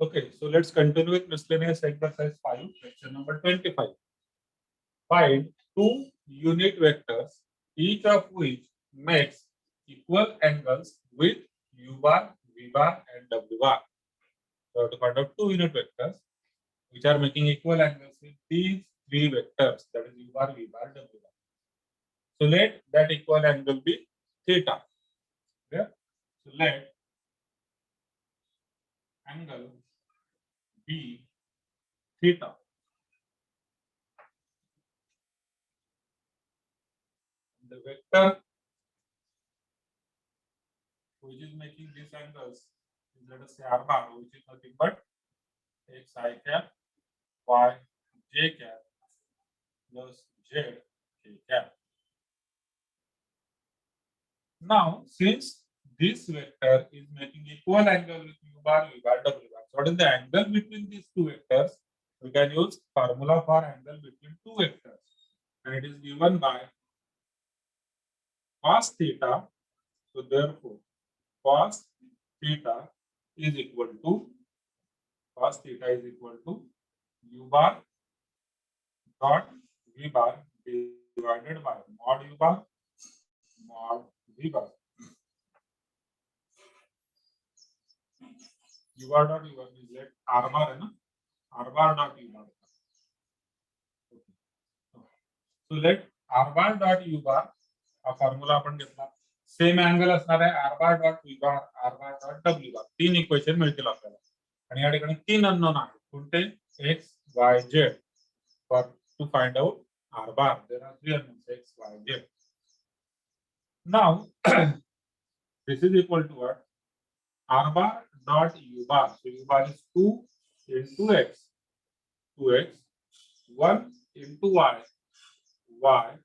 Okay, so let's continue with miscellaneous exercise 5, question number 25. Find two unit vectors, each of which makes equal angles with u bar, v bar, and w bar. So to find out two unit vectors which are making equal angles with these three vectors, that is u bar, v bar, w bar. So let that equal angle be theta. Yeah? So let angle be theta. The vector which is making these angles is, let us say, r bar, which is nothing but x I cap y j cap plus z k cap. Now, since this vector is making equal angle with u bar, v bar, w bar, so what is the angle between these two vectors? We can use formula for angle between two vectors, and it is given by cos theta. So therefore, cos theta is equal to u bar dot v bar divided by mod u bar mod v bar. U bar dot u bar means let r bar है ना, r bar dot u bar. So let r bar dot u bar हा formula आपण घेतला. Same angle असणार आहे r bar dot v bar, r bar dot w bar. तीन equation मिळतील आपल्याला. आणि या ठिकाणी तीन अननोन आहेत. कोणते? x y z. For to find out r bar, there are three unknowns x y z. Now this is equal to what? R bar dot u bar. So u bar is 2 into x, 2x, 1 into y, y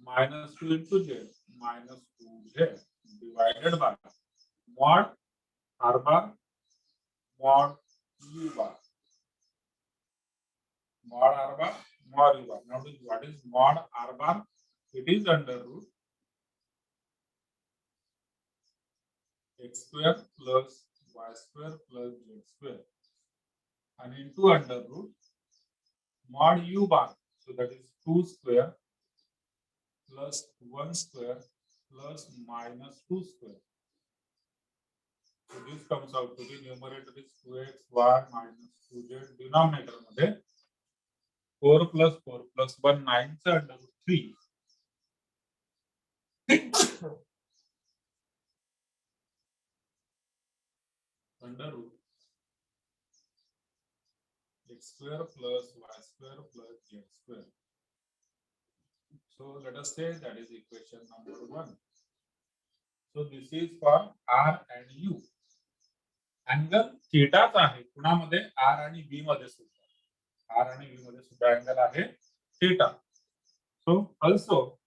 minus 2 into z, minus 2z divided by mod r bar mod u bar. Mod r bar mod u bar. Now what is mod r bar? It is under root x square plus y square plus z square, and into under root mod u bar. So that is 2 square plus 1 square plus minus 2 square. So this comes out to be numerator is 2xy minus 2z, denominator मध्ये 4 plus 4 plus 1 9 चा under root 3. Under root x square plus y square plus z square. So let us say that is equation number 1. So this is for r and u. Angle थीटाच आहे कुणामध्ये r आणि v मध्ये सुद्धा. r आणि v मध्ये सुद्धा angle आहे theta. So also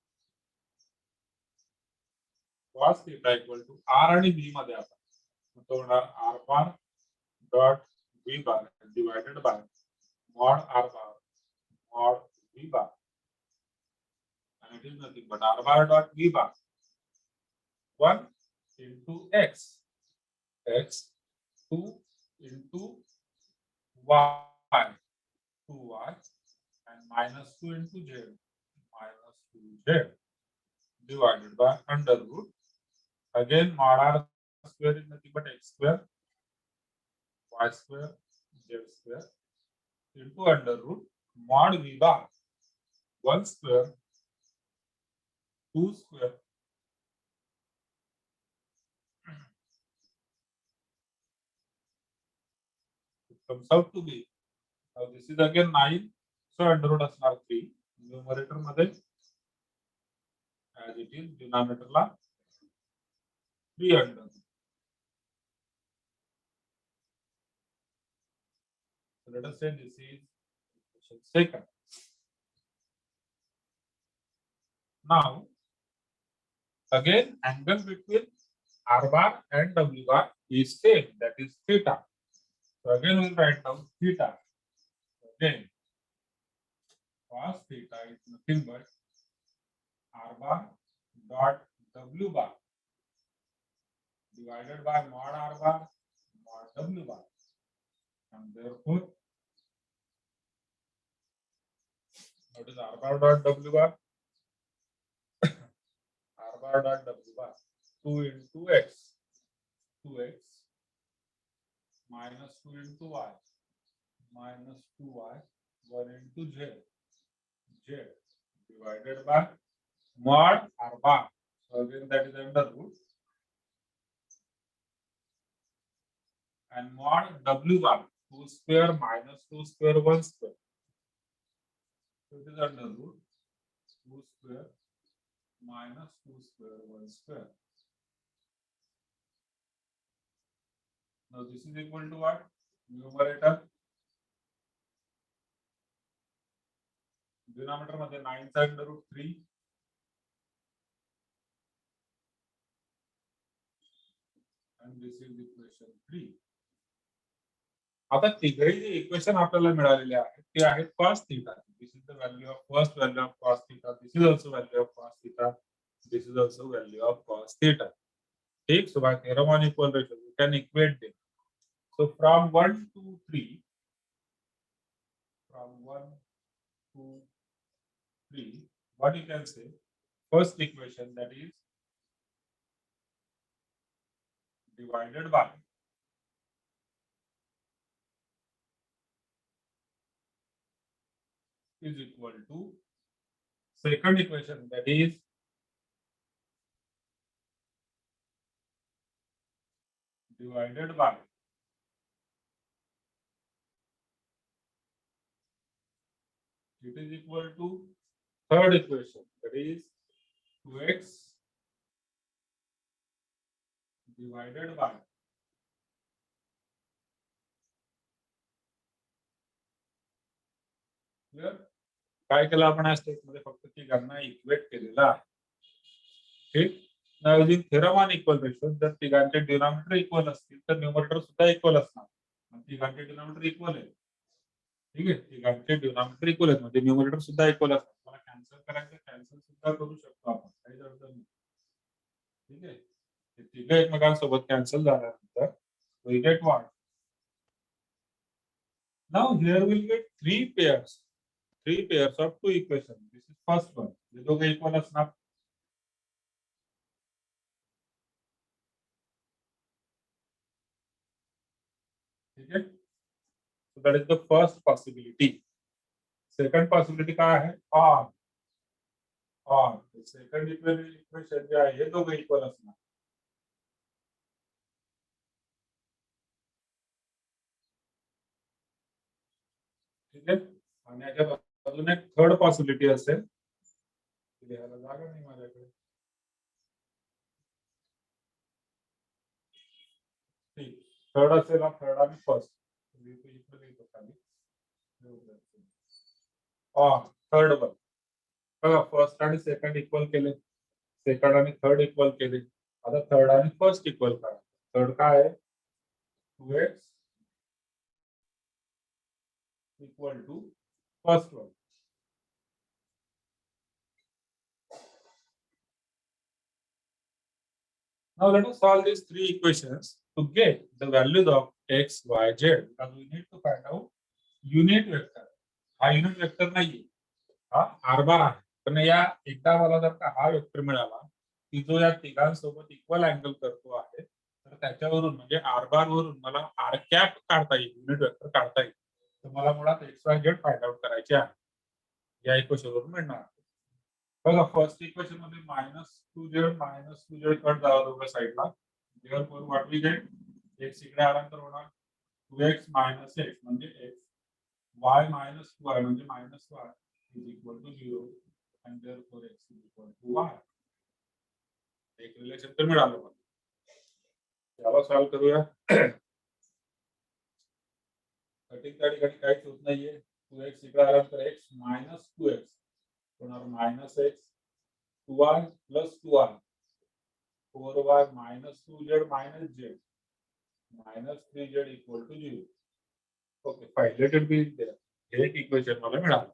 cos theta equal to r आणि v मध्ये आपण तो होणार r bar dot v bar divided by mod r bar mod v bar, and it is nothing but r bar dot v bar 1 into x, 2 into y, 2y, and minus 2 into z, minus 2z divided by under root. Again, mod r square is nothing but x square, y square, z square into under root mod v bar 1 square, 2 square, it comes out to be. Now this is again 9, so under root असणार 3. Numerator मध्ये as it is, denominator La 3 under root. So let us say this is equation second. Now again angle between r bar and w bar is same, that is theta. So again we'll write down theta. Again cos theta is nothing but r bar dot w bar divided by mod r bar mod w bar, and therefore what is r bar dot w bar? R bar dot w bar 2 into x, 2x minus 2 into y minus 2y 1 into z, z divided by mod r bar. So again that is under root and mod w bar 2 square minus 2 square 1 square. So it is under root 2 square minus 2 square 1 square. Now this is equal to what? Numerator. Denominator मध्ये 9 चा under root 3. And this is equation 3. आता तिघही जे equation आपल्याला मिळालेले आहेत ते आहेत cos theta. This is the value of first value of cos theta. This is also value of cos theta. This is also value of cos theta. ठीक, so by theorem on equal ratio we can equate them. So from 1 to 3, from 1 to 3, what you can say? First equation, that is divided by is equal to second equation, that is divided by it is equal to third equation, that is 2x divided by काय केलं आपण या step मध्ये फक्त ती गणना equate केलेला आहे. ठीक, now using theorem on equal ratio जर तिघांचे डिनॉमिनेटर इक्वल असतील तर न्यूमरेटर सुद्धा इक्वल असणार. तिघांचे डिनॉमिनेटर इक्वल आहे. ठीक आहे, तिघांचे डिनॉमिनेटर इक्वल आहेत म्हणजे न्यूमरेटर सुद्धा इक्वल असणार. मला कॅन्सल करायचं कॅन्सल सुद्धा करू शकतो आपण, काही अडचण नाही. ठीक आहे, हे तिघ एकमेकांसोबत कॅन्सल झाल्यानंतर we get what? Now here we'll get three pairs of two equations. This is first one. हे दोघे इक्वल असणार. ठीक आहे, so that is the first possibility. Second possibility काय आहे? or second equation जे आहे हे दोघे इक्वल असणार. ठीक आहे, आणि याच्यात अजून एक थर्ड पॉसिबिलिटी असेल. लिहायला जागा नाही माझ्याकडे. ठीक, थर्ड असेल ना, थर्ड आणि फर्स्ट थर्ड वन बघा, फर्स्ट आणि सेकंड इक्वल केले, सेकंड आणि थर्ड इक्वल केले. आता थर्ड आणि फर्स्ट इक्वल करा. थर्ड काय आहे? 2x equal to first one. Now let us solve these three equations to get the values of x, y, z, because we need to find out unit vector. हा unit vector नाहीये, हा r बार आहे. पण या एकदा मला जर का हा वेक्टर मिळाला की जो या तिघांसोबत इक्वल अँगल करतो आहे, तर त्याच्यावरून म्हणजे r बार वरून मला r कॅप काढता येईल, युनिट वेक्टर काढता येईल. तर मला मुळात x, y, z find out करायचे आहे. या इक्वेशन वरून मिळणार. बघा, फर्स्ट इक्वेशन मध्ये -2z कट झाला दोघा साइडला. Therefore what we get? x इकडे आल्यानंतर होणार 2x - x म्हणजे x, y - 2y म्हणजे -y is equal to 0 and therefore x is equal to y. एक रिलेशन तर मिळालं मला. याला सॉल्व करूया. कटिंग त्या ठिकाणी काहीच होत नाहीये. 2x इकडे आल्यानंतर x - 2x होणार -x, 2y + 2y, 4y - 2z - z, -3z equal to 0. Okay, fine, let it be there. हे एक इक्वेशन मला मिळालं.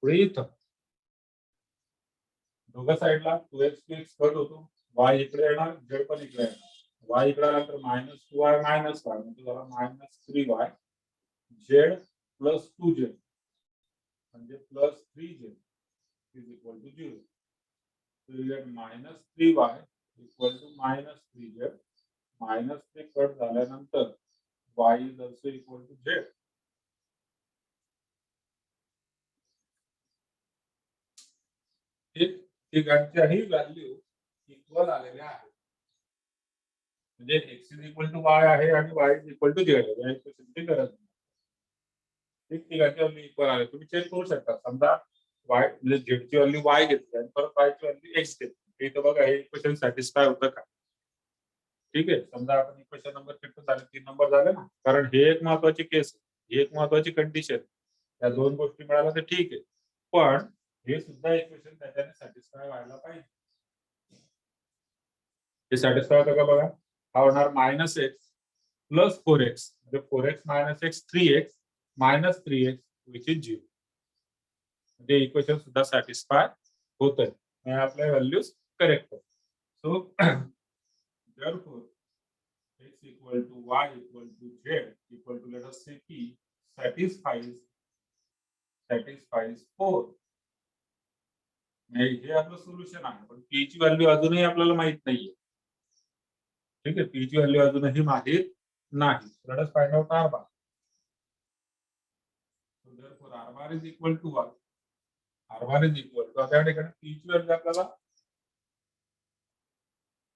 पुढे इथं दोघा साइडला 2x कट होतो, y इकडे येणार, z पण इकडे येणार. y इकडे आल्यानंतर -2y -y म्हणजे झाला -3y z + 2z म्हणजे +3z is equal to 0. So you get -3y equal to -3z minus ते कट झाल्यानंतर y is also equal to z. तिघांच्याही व्हॅल्यू इक्वल आलेल्या आहेत. म्हणजे x is equal to y आहे आणि y is equal to z आहे. या इक्वेशनची गरज नाही. ठीक, तिघांची व्हॅल्यू इक्वल आहे. तुम्ही चेक करू शकता. समजा y म्हणजे z ची व्हॅल्यू y घेतली आणि परत y ची व्हॅल्यू x घेतली. इथं बघा हे इक्वेशन सॅटिस्फाय होतं का? ठीक आहे. समजा आपण इक्वेशन नंबर किती झाले? 3 नंबर झाले ना. कारण हे एक महत्वाची केस आहे. ही एक महत्वाची कंडिशन. या दोन गोष्टी मिळाल्या तर ठीक आहे. पण हे सुद्धा इक्वेशन त्याच्याने सॅटिस्फाय व्हायला पाहिजे. हे सॅटिस्फाय होतं का बघा? हा होणार -x + 4x म्हणजे 4x - x 3x - 3x which is 0. म्हणजे इक्वेशन सुद्धा सॅटिस्फाय होतंय. आणि आपल्या व्हॅल्यूज करेक्ट आहेत. सो therefore x equal to y equal to z equal to let us say p satisfies 4. हे आपलं सोल्युशन आहे. पण p ची व्हॅल्यू अजूनही आपल्याला माहित नाहीये. ठीक आहे, p ची व्हॅल्यू अजूनही माहित नाही. Let us find out r bar. So therefore r bar is equal to what? r bar is equal to त्या ठिकाणी p ची व्हॅल्यू आपल्याला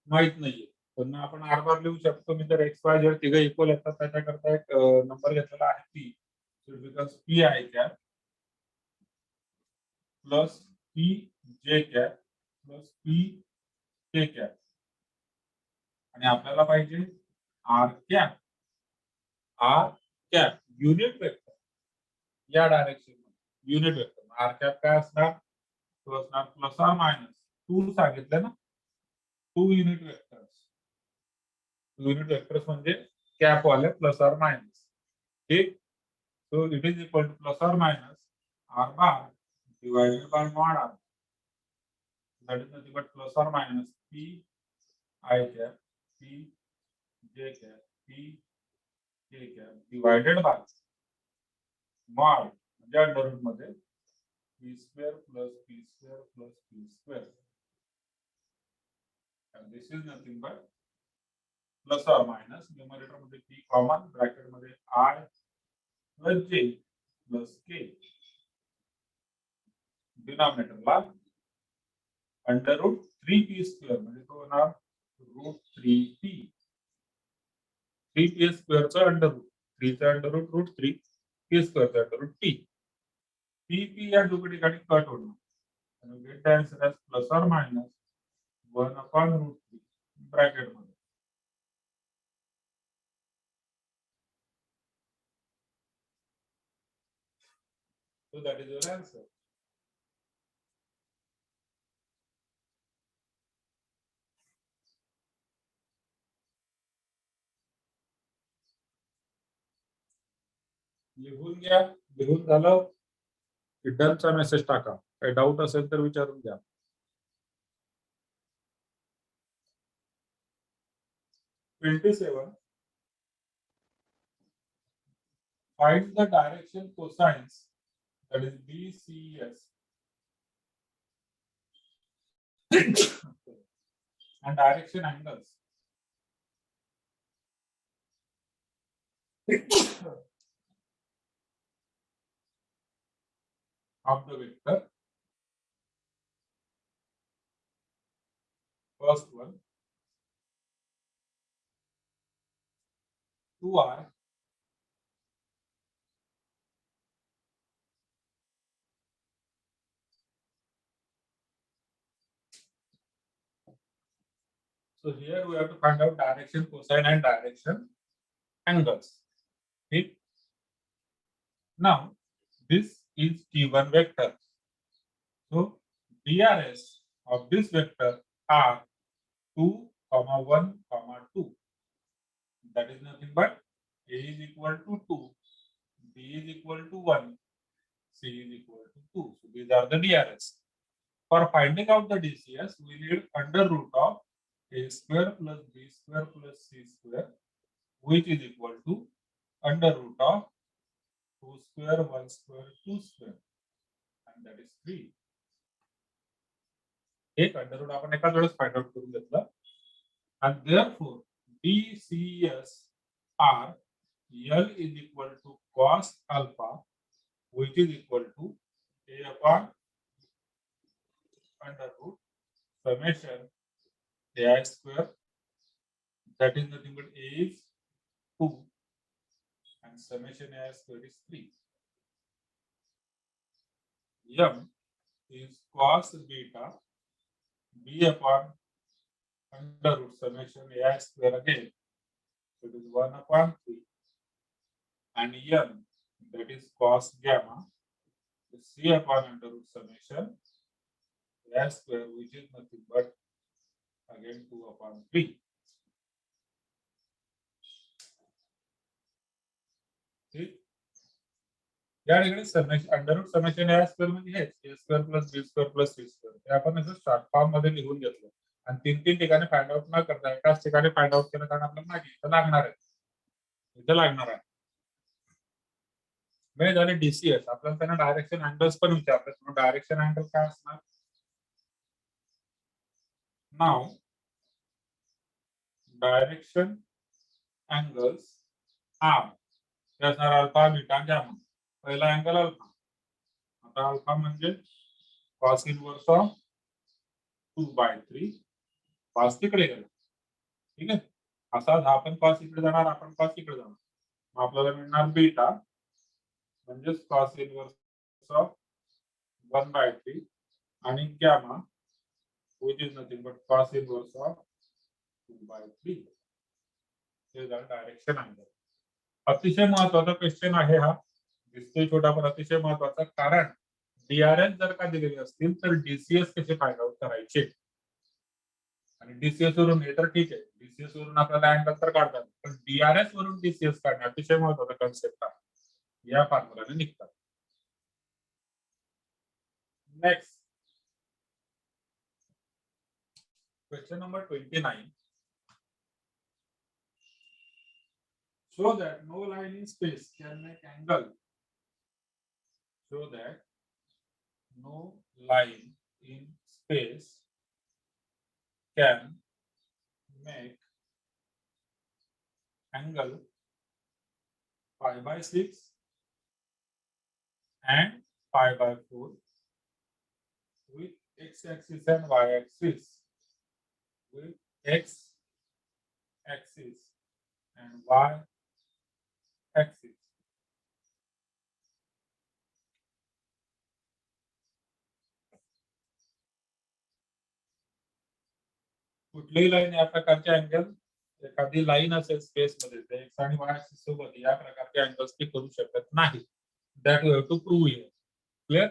माहित नाहीये. पण आपण r bar लिहू शकतो. मी तर x y z तिघे इक्वल असतात त्याच्याकरता एक नंबर घेतलेला आहे p. So because p i cap plus p j cap plus p k cap आणि आपल्याला पाहिजे r cap युनिट वेक्टर या डायरेक्शन मध्ये युनिट वेक्टर r cap काय असणार? तो असणार प्लस ऑर मायनस 2 सांगितलं ना, 2 युनिट वेक्टर्स. युनिट वेक्टर्स म्हणजे कॅप वाले प्लस ऑर मायनस. ठीक, so it is equal two plus or minus r bar divided by mod r. That is nothing but plus or minus p I cap p j cap p k cap divided by mod म्हणजे under root मध्ये p square plus p square plus p square. And this is nothing but plus or minus numerator मध्ये p common bracket मध्ये I plus j plus k denominator ला under root 3p square म्हणजे तो होणार root 3p 3p square चा under root 3 चा under root root 3 p square चा under root p p या दोघी ठिकाणी कट होणार आणि get the answer as plus or minus 1/√3 bracket मध्ये. So that is your answer. लिहून घ्या. लिहून झालं डनचा मेसेज टाका. काही डाऊट असेल तर विचारून घ्या. Find the direction cosines that is BCS and direction angles of the vector. First one 2r so here we have to find out direction cosine and direction angles. Okay. Now this is T1 vector. So DRS of this vector are 2, 1, 2. That is nothing but A is equal to 2, B is equal to 1, C is equal to 2. So these are the DRS. For finding out the DCS, we need under root of a square plus b square plus c square, which is equal to under root of 2 square 1 square 2 square, and that is 3. एक under root आपण एकाच वेळेस find out करून घेतलं, and therefore BCS are L is equal to cos alpha, which is equal to a upon under root summation ai square, that is nothing but a is 2 and summation ai square is 3. M is cos beta b upon under root summation ai square again, so it is 1 upon 3, and n, that is cos gamma, is c upon under root summation ai square, which is nothing but again 2 upon 3. ठीक, या ठिकाणी summation under root summation a square म्हणजे हेच a square plus b square plus c square, ते आपण असं short form मध्ये लिहून घेतलं आणि तीन तीन ठिकाणी फाइंड आउट न करता एकाच ठिकाणी फाइंड आउट केलं, कारण आपल्याला माहिती इथं लागणार आहे, इथं लागणार आहे. म्हणजे झाले डीसीएस. आपल्याला त्यांना डायरेक्शन अँगल्स पण विचारतात, मग डायरेक्शन अँगल काय असणार? नाव डायरेक्शन अँगल्स आर ते असणार अल्फा बीटा गॅमा. पहिला अँगल अल्फा, आता अल्फा म्हणजे cos इनवर्स ऑफ 2/3, cos तिकडे गेला, ठीक आहे. असाच आपण cos इकडे जाणार, आपण cos इकडे जाणार, मग आपल्याला मिळणार बीटा म्हणजे cos इनवर्स ऑफ 1/3 आणि gamma which is nothing but cos inverse of 2/3. हे झालं डायरेक्शन अँगल. अतिशय महत्वाचा क्वेश्चन आहे हा, दिसतोय छोटा पण अतिशय महत्वाचा, कारण डीआरएस जर का दिलेले असतील तर डीसीएस कसे फाइंड आउट करायचे, आणि डीसीएस वरून हे तर ठीक आहे, डीसीएस वरून आपल्याला अँगल तर काढतात, पण डीआरएस वरून डीसीएस काढणे अतिशय महत्वाचा कन्सेप्ट आहे, या फॉर्म्युलाने निघतात. Next question number 29. Show that no line in space can make angle. Show that no line in space can make angle pi/6 and pi/4 with x-axis and y-axis. With x-axis and y-axis. कुठलीही line या प्रकारचे angle, एखादी line असेल space मध्ये तर x आणि वाय axis सोबत या प्रकारचे अँगल्स ती करू शकत नाही. That we have to prove here. Clear?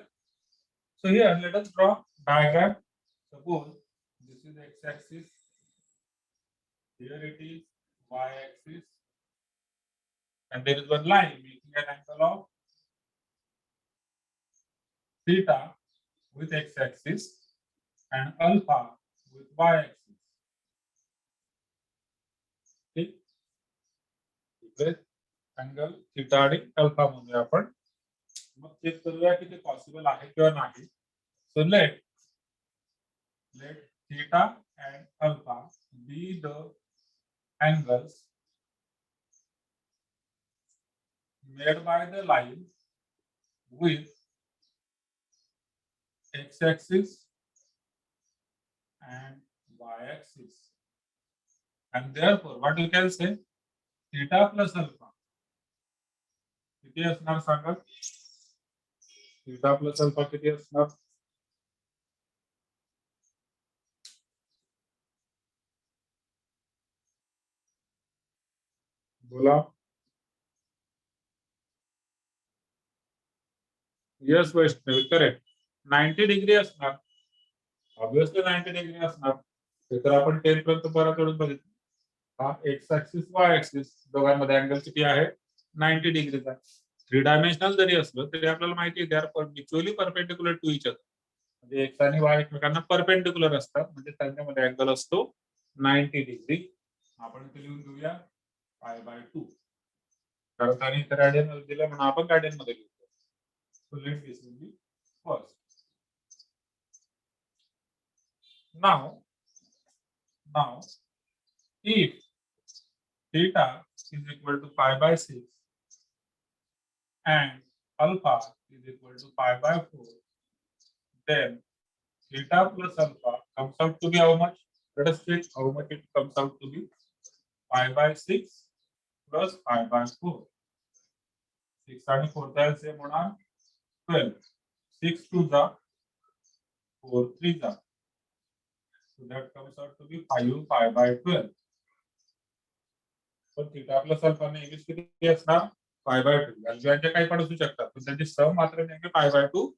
So here let us draw diagram. Suppose this is X axis, here it is y axis, and there is one line making an angle of theta with x axis and alpha with y axis. ठीक, इकडे angle theta आणि alpha म्हणूया आपण. मग check करूया की ते possible आहे किंवा नाही. So let theta and alpha be the angles made by the line with x-axis and y-axis, and therefore what you can say, theta plus alpha किती असणार सांगा? थीटा प्लस अल्फा किती असणार? बोला. Yes Vaishnavi, correct. 90 डिग्री असणार, obviously 90 degree असणार. ते तर आपण 10 पर्यंत परत येऊन बघितलं. हा एक्स ऍक्सिस वाय ऍक्सिस दोघांमध्ये अँगल किती आहे? 90 डिग्रीचा. 3 डायमेन्शनल जरी असलं तरी आपल्याला माहिती आहे they are mutually perpendicular to each other, म्हणजे एक्स आणि वाय एकमेकांना परपेंडिक्युलर असतात, म्हणजे त्यांच्यामध्ये अँगल असतो 90 डिग्री आपण इथे लिहून घेऊया π/2 कारण त्यांनी इथे radian मध्ये दिलं म्हणून आपण radian मध्ये लिहतो. So let this will be first. Now if theta is equal to π/6 and alpha is equal to π/4, then theta plus alpha comes out to be how much? Let us check how much it comes out to be. π/6 plus π/4. 6 आणि 4 चा LCM होणार 12. 6 2 जा 4 3 जा. So that comes out to be 5 π/12. पण theta plus alpha नेहमीच किती असणार π/2. Value काही पण असू शकतात पण त्यांची सम मात्र नेहमी π/2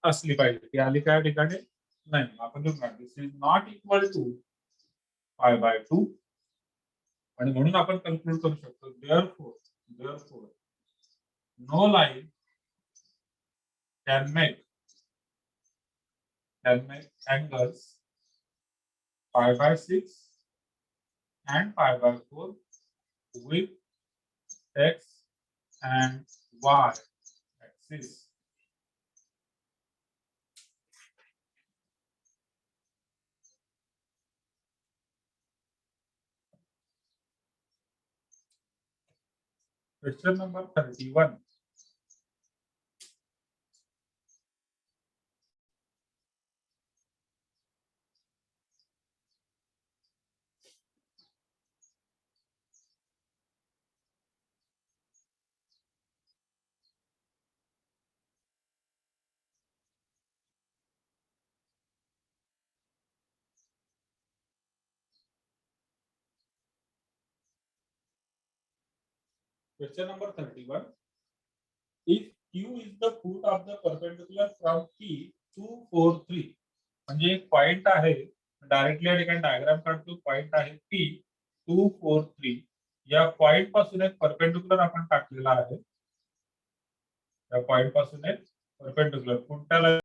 असली पाहिजे. ती आली काय ठिकाणी नाही. आपण लिहून this is not equal to π/2 आणि म्हणून आपण कन्क्लूड करू शकतो therefore no line can make angles π/6 and π/4 with x and y axis. Question number 31. Question number 31. If Q is the foot of the perpendicular from P 243, म्हणजे एक point आहे directly या ठिकाणी डायग्राम काढतो. पॉइंट आहे P 243. या point पासून एक परपेंडिक्युलर आपण टाकलेला आहे. या पॉइंट पासून एक परपेंडिक्युलर कोणत्याला